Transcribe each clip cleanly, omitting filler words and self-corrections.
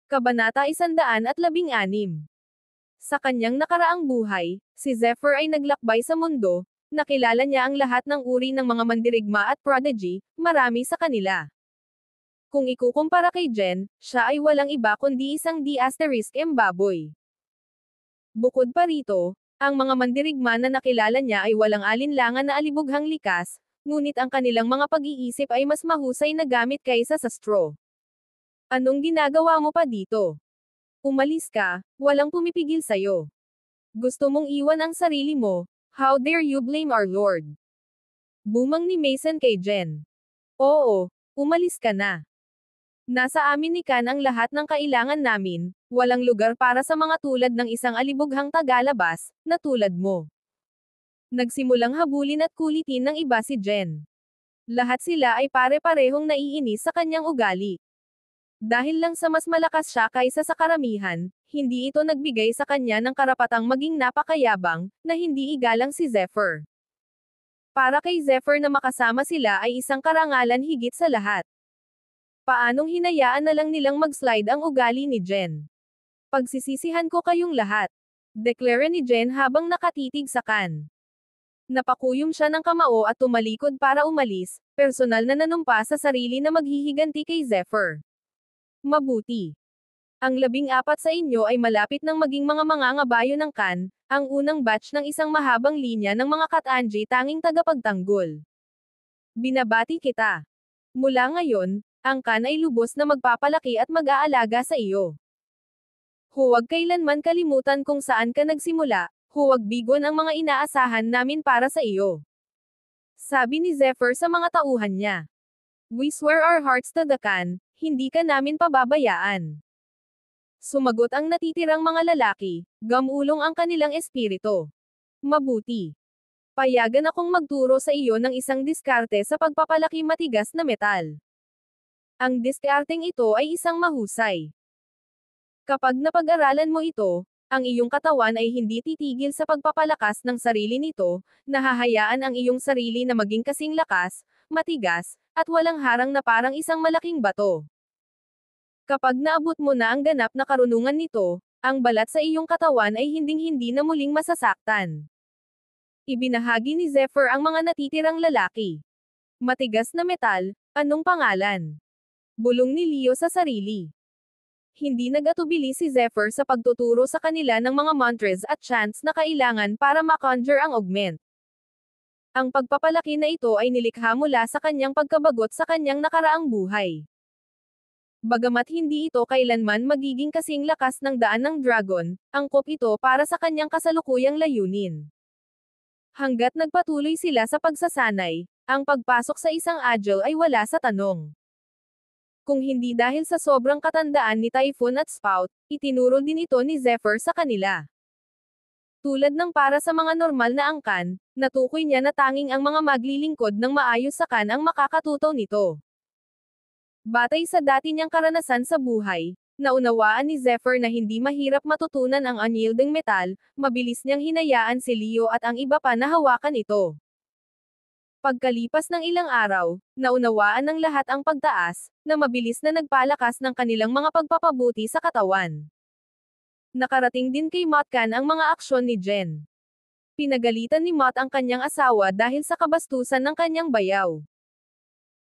Kabanata 116. Sa kanyang nakaraang buhay, si Zephyr ay naglakbay sa mundo, nakilala niya ang lahat ng uri ng mga mandirigma at prodigy, marami sa kanila. Kung ikukumpara kay Jen, siya ay walang iba kundi isang D***M baboy. Bukod pa rito, ang mga mandirigma na nakilala niya ay walang alinlangan na alibughang likas, ngunit ang kanilang mga pag-iisip ay mas mahusay na gamit kaysa sa straw. Anong ginagawa mo pa dito? Umalis ka, walang pumipigil sa'yo. Gusto mong iwan ang sarili mo, how dare you blame our Lord? Bumang ni Mason kay Jen. Oo, umalis ka na. Nasa amin ni Kan ang lahat ng kailangan namin, walang lugar para sa mga tulad ng isang alibughang tagalabas, na tulad mo. Nagsimulang habulin at kulitin ng iba si Jen. Lahat sila ay pare-parehong naiinis sa kanyang ugali. Dahil lang sa mas malakas siya kaysa sa karamihan, hindi ito nagbigay sa kanya ng karapatang maging napakayabang, na hindi igalang si Zephyr. Para kay Zephyr na makasama sila ay isang karangalan higit sa lahat. Paanong hinayaan na lang nilang mag-slide ang ugali ni Jen? Pagsisisihan ko kayong lahat. Deklara ni Jen habang nakatitig sa Kan. Napakuyom siya ng kamao at tumalikod para umalis, personal na nanumpa sa sarili na maghihiganti kay Zephyr. Mabuti. Ang 14 sa inyo ay malapit ng maging mga mangangabayo ng Kan, ang unang batch ng isang mahabang linya ng mga Katanji tanging tagapagtanggol. Binabati kita. Mula ngayon, ang Kan ay lubos na magpapalaki at mag-aalaga sa iyo. Huwag kailanman kalimutan kung saan ka nagsimula, huwag bigon ang mga inaasahan namin para sa iyo. Sabi ni Zephyr sa mga tauhan niya. We swear our hearts to the Kan, hindi ka namin pababayaan. Sumagot ang natitirang mga lalaki, gamulong ang kanilang espiritu. Mabuti. Payagan akong magturo sa iyo ng isang diskarte sa pagpapalaki matigas na metal. Ang diskarteng ito ay isang mahusay. Kapag napag-aralan mo ito, ang iyong katawan ay hindi titigil sa pagpapalakas ng sarili nito, nahahayaan ang iyong sarili na maging kasing lakas, matigas, at walang harang na parang isang malaking bato. Kapag naabot mo na ang ganap na karunungan nito, ang balat sa iyong katawan ay hinding-hindi na muling masasaktan. Ibinahagi ni Zephyr ang mga natitirang lalaki. Matigas na metal, anong pangalan? Bulong ni Leo sa sarili. Hindi nagatubili si Zephyr sa pagtuturo sa kanila ng mga mantras at chants na kailangan para ma-conjure ang augment. Ang pagpapalaki na ito ay nilikha mula sa kanyang pagkabagot sa kanyang nakaraang buhay. Bagamat hindi ito kailanman magiging kasing lakas ng daan ng dragon, angkop ito para sa kanyang kasalukuyang layunin. Hanggat nagpatuloy sila sa pagsasanay, ang pagpasok sa isang agile ay wala sa tanong. Kung hindi dahil sa sobrang katandaan ni Typhoon at Spout, itinuro din ito ni Zephyr sa kanila. Tulad ng para sa mga normal na angkan, natukoy niya na tanging ang mga maglilingkod ng maayos sa Kan ang makakatuto nito. Batay sa dati niyang karanasan sa buhay, naunawaan ni Zephyr na hindi mahirap matutunan ang unyielding metal, mabilis niyang hinayaan si Leo at ang iba pa na hawakan ito. Pagkalipas ng ilang araw, naunawaan ng lahat ang pagtaas, na mabilis na nagpalakas ng kanilang mga pagpapabuti sa katawan. Nakarating din kay Motkan ang mga aksyon ni Jen. Pinagalitan ni Mot ang kanyang asawa dahil sa kabastusan ng kanyang bayaw.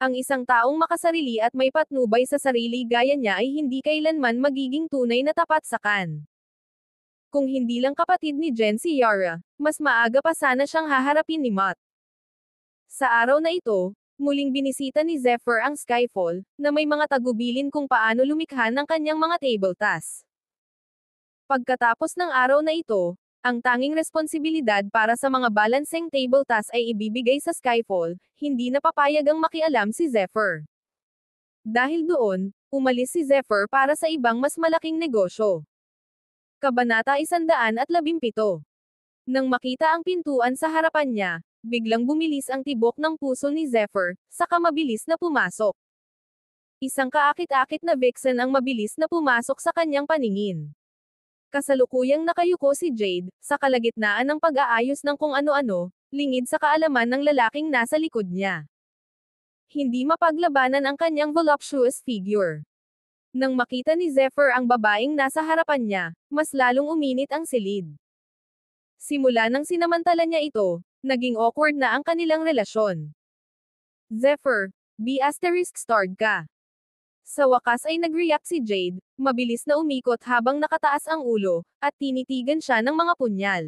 Ang isang taong makasarili at may patnubay sa sarili gaya niya ay hindi kailanman magiging tunay na tapat sa Kan. Kung hindi lang kapatid ni Jen si Yara, mas maaga pa sana siyang haharapin ni Mot. Sa araw na ito, muling binisita ni Zephyr ang Skyfall, na may mga tagubilin kung paano lumikha ng kanyang mga table tasks. Pagkatapos ng araw na ito, ang tanging responsibilidad para sa mga balancing table tasks ay ibibigay sa Skyfall, hindi na papayagang makialam si Zephyr. Dahil doon, umalis si Zephyr para sa ibang mas malaking negosyo. Kabanata 117. Nang makita ang pintuan sa harapan niya, biglang bumilis ang tibok ng puso ni Zephyr, saka mabilis na pumasok. Isang kaakit-akit na vixen ang mabilis na pumasok sa kanyang paningin. Kasalukuyang nakayuko si Jade, sa kalagitnaan ng pag-aayos ng kung ano-ano, lingid sa kaalaman ng lalaking nasa likod niya. Hindi mapaglabanan ang kanyang voluptuous figure. Nang makita ni Zephyr ang babaeng nasa harapan niya, mas lalong uminit ang silid. Simula nang sinamantala niya ito, naging awkward na ang kanilang relasyon. Zephyr, **starred ka. Sa wakas ay nag-react si Jade, mabilis na umikot habang nakataas ang ulo, at tinitigan siya ng mga punyal.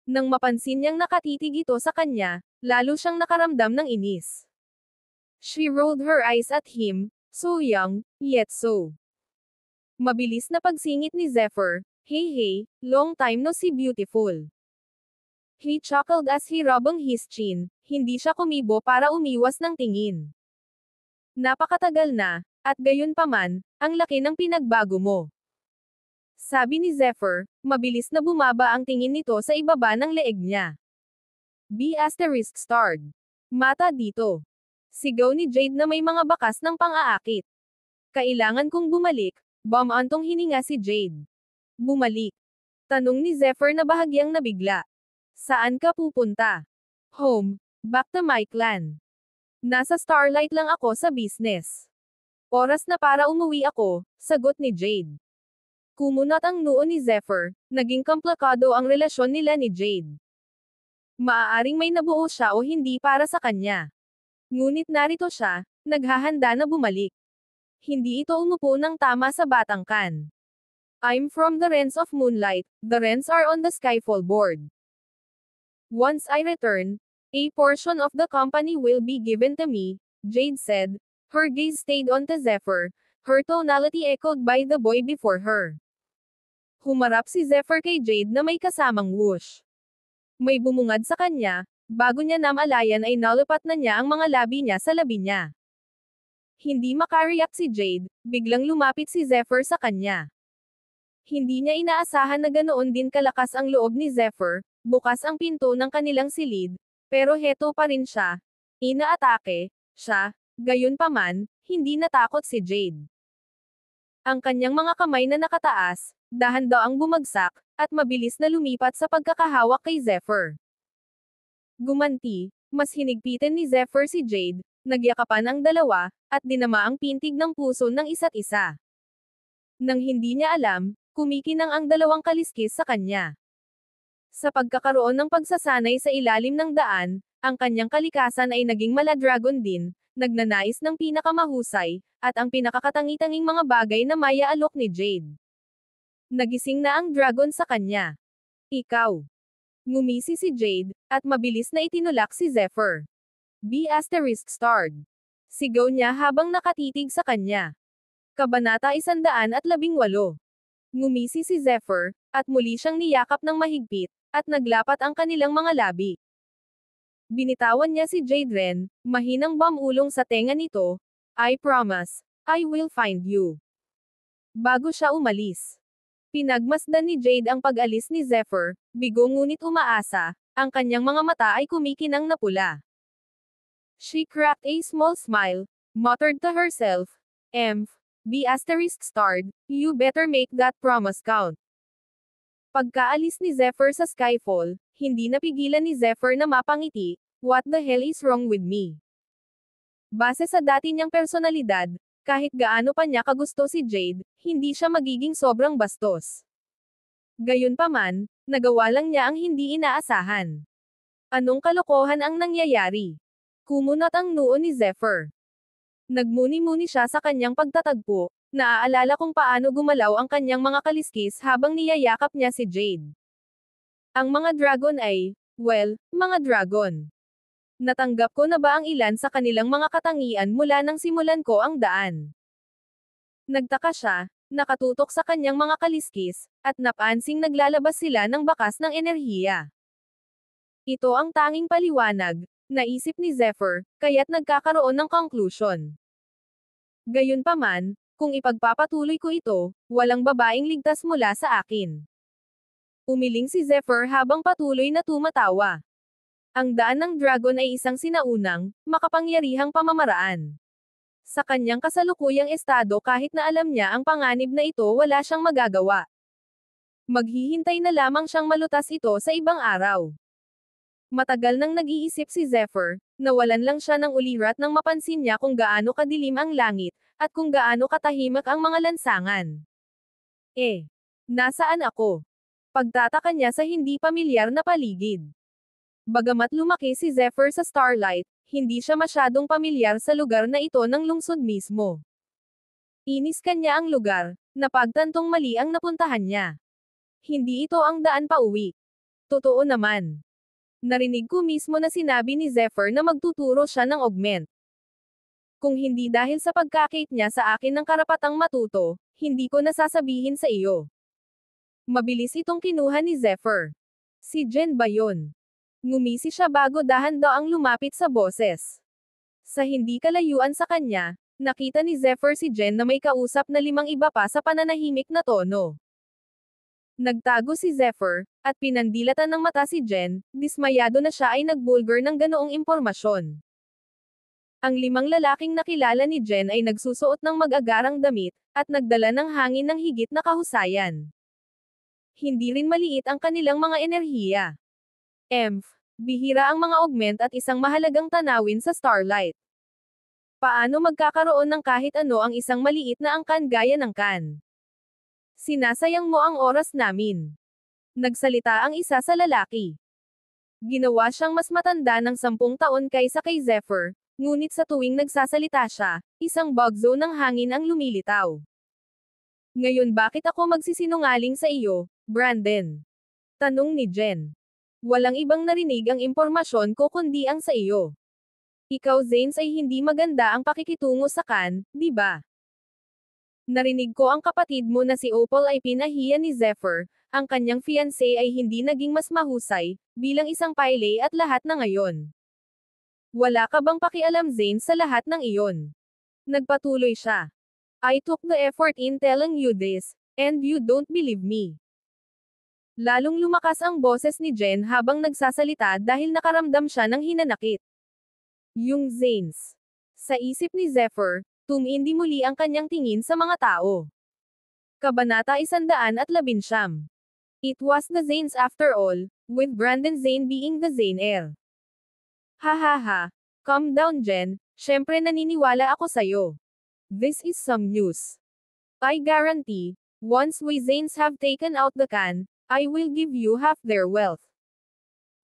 Nang mapansin niyang nakatitig ito sa kanya, lalo siyang nakaramdam ng inis. She rolled her eyes at him, so young, yet so. Mabilis na pagsingit ni Zephyr, hey, long time no see beautiful. He chuckled as he rubbed his chin, hindi siya kumibo para umiwas ng tingin. Napakatagal na, at gayon paman, ang laki ng pinagbago mo. Sabi ni Zephyr, mabilis na bumaba ang tingin nito sa ibaba ng leeg niya. **starred. Mata dito. Sigaw ni Jade na may mga bakas ng pang-aakit. Kailangan kong bumalik, bumantong hininga si Jade. Bumalik. Tanong ni Zephyr na bahagyang nabigla. Saan ka pupunta? Home, back to my clan. Nasa Starlight lang ako sa business. Oras na para umuwi ako, sagot ni Jade. Kumunat ang noo ni Zephyr, naging komplikado ang relasyon nila ni Jade. Maaaring may nabuo siya o hindi para sa kanya. Ngunit narito siya, naghahanda na bumalik. Hindi ito umupo ng tama sa batangkan. I'm from the Rents of Moonlight, the rents are on the Skyfall board. Once I return, a portion of the company will be given to me, Jade said. Her gaze stayed on to Zephyr, her tonality echoed by the boy before her. Humarap si Zephyr kay Jade na may kasamang whoosh. May bumungad sa kanya, bago niya namalayan ay nalupat na niya ang mga labi niya sa labi niya. Hindi makareact si Jade, biglang lumapit si Zephyr sa kanya. Hindi niya inaasahan na ganoon din kalakas ang loob ni Zephyr, bukas ang pinto ng kanilang silid, pero heto pa rin siya. Inaatake siya, gayunpaman, hindi natakot si Jade. Ang kanyang mga kamay na nakataas, dahan-daang bumagsak, at mabilis na lumipat sa pagkakahawak kay Zephyr. Gumanti, mas hinigpitan ni Zephyr si Jade, nagyakapan ang dalawa, at dinama ang pintig ng puso ng isa't isa. Nang hindi niya alam, kumikinang ang dalawang kaliskis sa kanya. Sa pagkakaroon ng pagsasanay sa ilalim ng daan, ang kanyang kalikasan ay naging mala-dragon din, nagnanais ng pinakamahusay, at ang pinakakatangi-tanging mga bagay na maya-alok ni Jade. Nagising na ang dragon sa kanya. Ikaw. Ngumisi si Jade, at mabilis na itinulak si Zephyr. **starred. Sigaw niya habang nakatitig sa kanya. Kabanata 118. Ngumisi si Zephyr, at muli siyang niyakap ng mahigpit, at naglapat ang kanilang mga labi. Binitawan niya si Jade Ren, mahinang bamulong sa tenga nito, I promise, I will find you. Bago siya umalis. Pinagmasdan ni Jade ang pag-alis ni Zephyr, bigo ngunit umaasa, ang kanyang mga mata ay kumikinang na pula. She cracked a small smile, muttered to herself, **starred, you better make that promise count. Pagkaalis ni Zephyr sa Skyfall, hindi napigilan ni Zephyr na mapangiti, what the hell is wrong with me? Base sa dati niyang personalidad, kahit gaano pa niya kagusto si Jade, hindi siya magiging sobrang bastos. Gayunpaman, nagawa lang niya ang hindi inaasahan. Anong kalokohan ang nangyayari? Kumunat ang noo ni Zephyr. Nagmuni-muni siya sa kanyang pagtatagpo, naaalala kung paano gumalaw ang kanyang mga kaliskis habang niyayakap niya si Jade. Ang mga dragon ay, well, mga dragon. Natanggap ko na ba ang ilan sa kanilang mga katangian mula nang simulan ko ang daan? Nagtaka siya, nakatutok sa kanyang mga kaliskis, at napansing naglalabas sila ng bakas ng enerhiya. Ito ang tanging paliwanag, naisip ni Zephyr, kaya't nagkakaroon ng conclusion. Gayunpaman, kung ipagpapatuloy ko ito, walang babaeng ligtas mula sa akin. Umiling si Zephyr habang patuloy na tumatawa. Ang daan ng dragon ay isang sinaunang, makapangyarihang pamamaraan. Sa kanyang kasalukuyang estado kahit na alam niya ang panganib na ito wala siyang magagawa. Maghihintay na lamang siyang malutas ito sa ibang araw. Matagal nang nag-iisip si Zephyr, nawalan lang siya ng ulirat nang mapansin niya kung gaano kadilim ang langit, at kung gaano katahimik ang mga lansangan. Nasaan ako? Pagtataka niya sa hindi pamilyar na paligid. Bagamat lumaki si Zephyr sa Starlight, hindi siya masyadong pamilyar sa lugar na ito ng lungsod mismo. Inis kanya ang lugar, napagtantong mali ang napuntahan niya. Hindi ito ang daan pauwi. Totoo naman. Narinig ko mismo na sinabi ni Zephyr na magtuturo siya ng augment. Kung hindi dahil sa pagkakait niya sa akin ng karapatang matuto, hindi ko nasasabihin sa iyo. Mabilis itong kinuha ni Zephyr. Si Jen ba yun? Ngumisi siya bago dahan-daang lumapit sa boses. Sa hindi kalayuan sa kanya, nakita ni Zephyr si Jen na may kausap na 5 iba pa sa pananahimik na tono. Nagtago si Zephyr, at pinandilatan ng mata si Jen, dismayado na siya ay nagbulgar ng ganoong impormasyon. Ang 5 lalaking nakilala ni Jen ay nagsusuot ng mag-agarang damit, at nagdala ng hangin ng higit na kahusayan. Hindi rin maliit ang kanilang mga enerhiya. Bihira ang mga augment at isang mahalagang tanawin sa Starlight. Paano magkakaroon ng kahit ano ang isang maliit na angkan gaya ng kan? Sinasayang mo ang oras namin. Nagsalita ang isa sa lalaki. Ginawa siyang mas matanda ng 10 taon kaysa kay Zephyr, ngunit sa tuwing nagsasalita siya, isang bugzo ng hangin ang lumilitaw. Ngayon bakit ako magsisinungaling sa iyo, Brandon? Tanong ni Jen. Walang ibang narinig ang impormasyon ko kundi ang sa iyo. Ikaw Zanes ay hindi maganda ang pakikitungo sa kan, di ba? Narinig ko ang kapatid mo na si Opal ay pinahiya ni Zephyr, ang kanyang fiancé ay hindi naging mas mahusay, bilang isang pile at lahat na ngayon. Wala ka bang pakialam Zanes sa lahat ng iyon? Nagpatuloy siya. I took the effort in telling you this, and you don't believe me. Lalong lumakas ang boses ni Jen habang nagsasalita dahil nakaramdam siya ng hinanakit. Yung Zanes. Sa isip ni Zephyr, tumindi muli ang kanyang tingin sa mga tao. Kabanata 119. It was the Zanes after all, with Brandon Zane being the Zane heir. Hahaha. Calm down Jen, syempre naniniwala ako sayo. This is some news. I guarantee, once we Zanes have taken out the can, I will give you half their wealth.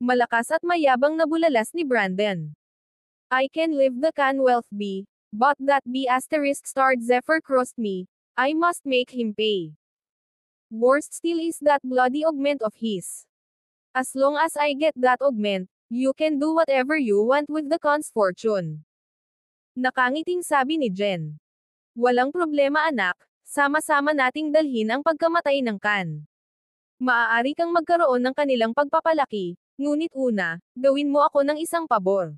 Malakas at mayabang na bulalas ni Brandon. I can leave the can wealth be. But that B** starred Zephyr crossed me. I must make him pay. Worst still is that bloody augment of his. As long as I get that augment, you can do whatever you want with the Khan's fortune. Nakangiting sabi ni Jen. Walang problema anak, sama-sama nating dalhin ang pagkamatay ng Khan. Maaari kang magkaroon ng kanilang pagpapalaki, ngunit una, gawin mo ako ng isang pabor.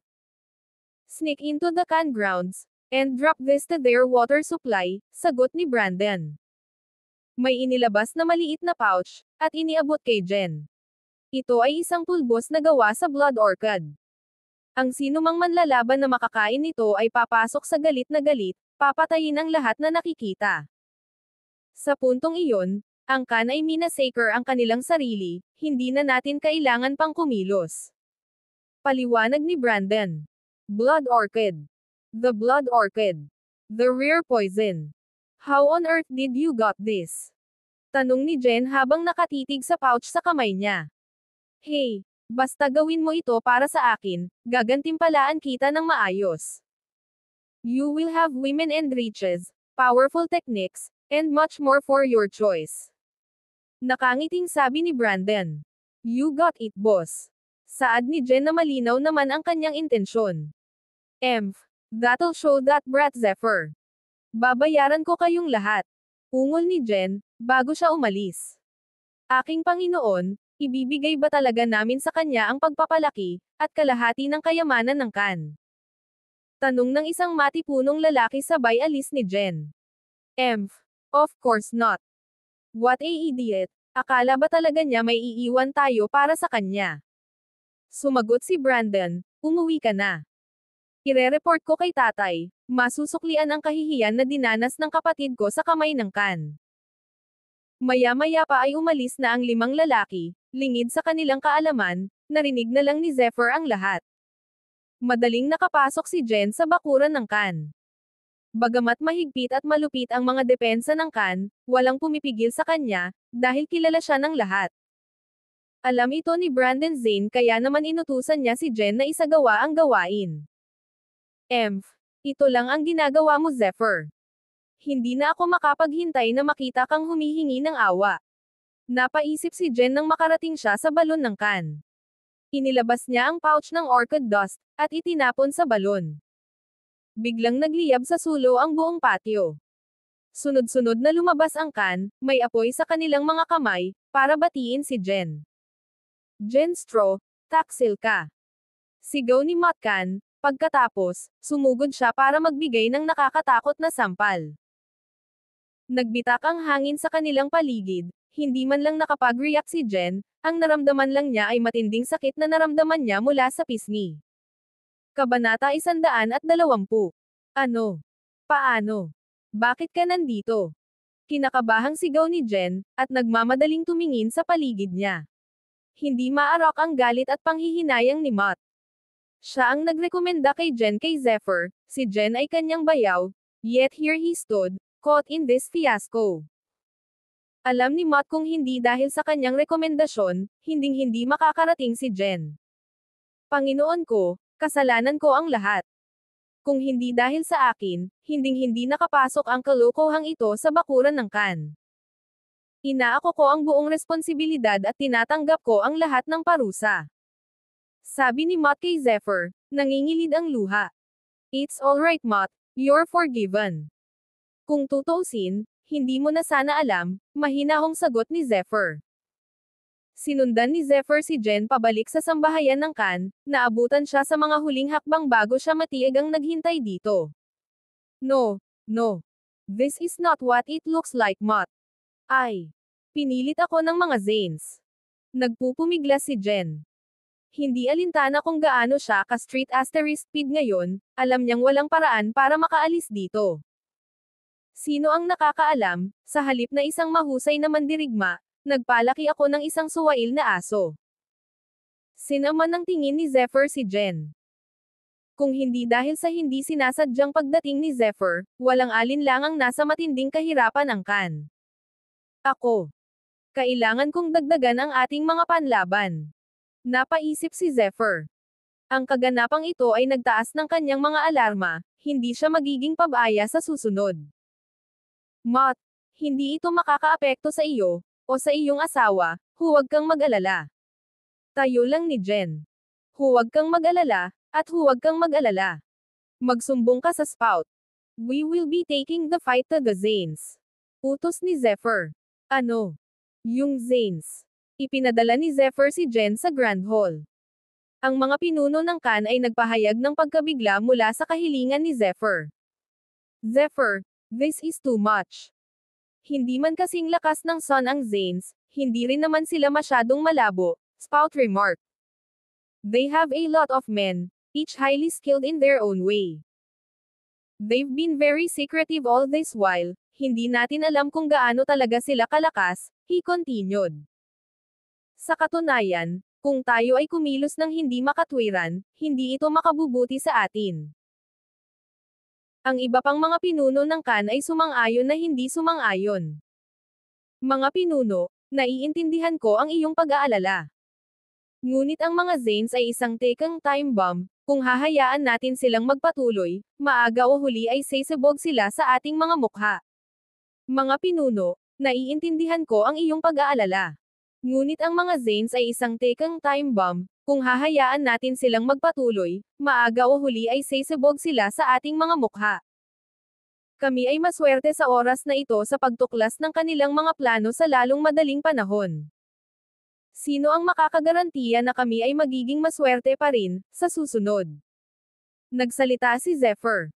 Sneak into the Khan grounds, and drop this to their water supply, sagot ni Brandon. May inilabas na maliit na pouch, at iniabot kay Jen. Ito ay isang pulbos na gawa sa blood orchid. Ang sinumang manlalaban na makakain nito ay papasok sa galit na galit, papatayin ang lahat na nakikita. Sa puntong iyon, ang Khan ay minasacre ang kanilang sarili, hindi na natin kailangan pang kumilos. Paliwanag ni Brandon. Blood orchid. The blood orchid. The rare poison. How on earth did you got this? Tanong ni Jen habang nakatitig sa pouch sa kamay niya. Hey, basta gawin mo ito para sa akin, gagantimpalaan kita ng maayos. You will have women and riches, powerful techniques, and much more for your choice. Nakangiting sabi ni Brandon. You got it boss. Saad ni Jen na malinaw naman ang kanyang intensyon. That'll show that brat Zephyr. Babayaran ko kayong lahat. Ungol ni Jen, bago siya umalis. Aking Panginoon, ibibigay ba talaga namin sa kanya ang pagpapalaki, at kalahati ng kayamanan ng Khan? Tanong ng isang matipunong lalaki sabay alis ni Jen. Of course not. What a idiot. Akala ba talaga niya may iiwan tayo para sa kanya? Sumagot si Brandon, umuwi ka na. Ire-report ko kay tatay, masusuklian ang kahihiyan na dinanas ng kapatid ko sa kamay ng Khan. Maya-maya pa ay umalis na ang 5 lalaki, lingid sa kanilang kaalaman, narinig na lang ni Zephyr ang lahat. Madaling nakapasok si Jen sa bakuran ng Khan. Bagamat mahigpit at malupit ang mga depensa ng Khan, walang pumipigil sa kanya, dahil kilala siya ng lahat. Alam ito ni Brandon Zane kaya naman inutusan niya si Jen na isagawa ang gawain. Ito lang ang ginagawa mo, Zephyr. Hindi na ako makapaghintay na makita kang humihingi ng awa. Napaisip si Jen nang makarating siya sa balon ng Khan. Inilabas niya ang pouch ng orchid dust, at itinapon sa balon. Biglang nagliyab sa sulo ang buong patio. Sunod-sunod na lumabas ang Khan, may apoy sa kanilang mga kamay, para batiin si Jen. Jen Straw, taksil ka. Sigaw ni Matt Khan, pagkatapos, sumugod siya para magbigay ng nakakatakot na sampal. Nagbitak ang hangin sa kanilang paligid, hindi man lang nakapag-react si Jen, ang naramdaman lang niya ay matinding sakit na naramdaman niya mula sa pisngi. Kabanata 120. Ano? Paano? Bakit ka nandito? Kinakabahang sigaw ni Jen, at nagmamadaling tumingin sa paligid niya. Hindi maarok ang galit at panghihinayang ni Matt. Siya ang nagrekomenda kay Jen kay Zephyr, si Jen ay kanyang bayaw, yet here he stood, caught in this fiasco. Alam ni Matt kung hindi dahil sa kanyang rekomendasyon, hinding-hindi makakarating si Jen. Panginoon ko, kasalanan ko ang lahat. Kung hindi dahil sa akin, hinding-hindi nakapasok ang kalokohang ito sa bakuran ng Khan. Inaako ko ang buong responsibilidad at tinatanggap ko ang lahat ng parusa. Sabi ni Matt kay Zephyr, nangingilid ang luha. It's alright Matt, you're forgiven. Kung tutuusin, hindi mo na sana alam, mahinahong sagot ni Zephyr. Sinundan ni Zephyr si Jen pabalik sa sambahayan ng Khan, naabutan siya sa mga huling hakbang bago siya matiyagang naghintay dito. No. This is not what it looks like Matt. Pinilit ako ng mga Zanes. Nagpupumiglas si Jen. Hindi alintana kung gaano siya ka-street asterisk speed ngayon, alam niyang walang paraan para makaalis dito. Sino ang nakakaalam, sa halip na isang mahusay na mandirigma, nagpalaki ako ng isang suwail na aso. Sinaman ng tingin ni Zephyr si Jen. Kung hindi dahil sa hindi sinasadyang pagdating ni Zephyr, walang alinlangang nasa matinding kahirapan ang Khan. Kailangan kong dagdagan ang ating mga panlaban. Napaisip si Zephyr. Ang kaganapang ito ay nagtaas ng kanyang mga alarma, hindi siya magiging pabaya sa susunod. Matt, hindi ito makakaapekto sa iyo, o sa iyong asawa, huwag kang mag-alala. Tayo lang ni Jen. Huwag kang mag-alala, at huwag kang mag-alala. Magsumbong ka sa spout. We will be taking the fight to the Zanes. Utos ni Zephyr. Ano? Yung Zanes. Ipinadala ni Zephyr si Jen sa Grand Hall. Ang mga pinuno ng Khan ay nagpahayag ng pagkabigla mula sa kahilingan ni Zephyr. Zephyr, this is too much. Hindi man kasing lakas ng Sun ang Zanes, hindi rin naman sila masyadong malabo, Spout remarked. They have a lot of men, each highly skilled in their own way. They've been very secretive all this while, hindi natin alam kung gaano talaga sila kalakas, he continued. Sa katunayan, kung tayo ay kumilos ng hindi makatwiran, hindi ito makabubuti sa atin. Ang iba pang mga pinuno ng Khan ay sumang-ayon na hindi sumang-ayon. Mga pinuno, naiintindihan ko ang iyong pag-aalala. Ngunit ang mga Zanes ay isang tekang time bomb, kung hahayaan natin silang magpatuloy, maaga o huli ay sasabog sila sa ating mga mukha. Mga pinuno, naiintindihan ko ang iyong pag-aalala. Ngunit ang mga Zanes ay isang tekang time bomb, kung hahayaan natin silang magpatuloy, maaga o huli ay sasabog sila sa ating mga mukha. Kami ay maswerte sa oras na ito sa pagtuklas ng kanilang mga plano sa lalong madaling panahon. Sino ang makakagarantiya na kami ay magiging maswerte pa rin, sa susunod? Nagsalita si Zephyr.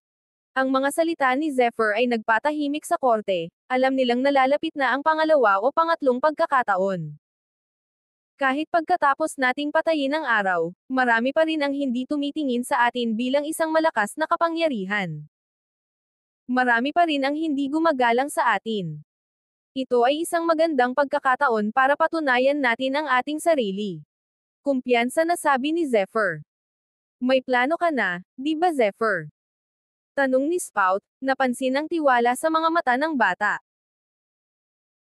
Ang mga salita ni Zephyr ay nagpatahimik sa korte, alam nilang nalalapit na ang pangalawa o pangatlong pagkakataon. Kahit pagkatapos nating patayin ang araw, marami pa rin ang hindi tumitingin sa atin bilang isang malakas na kapangyarihan. Marami pa rin ang hindi gumagalang sa atin. Ito ay isang magandang pagkakataon para patunayan natin ang ating sarili. Kumpiyansa na sabi ni Zephyr. May plano ka na, di ba Zephyr? Tanong ni Spout, napansin ang tiwala sa mga mata ng bata.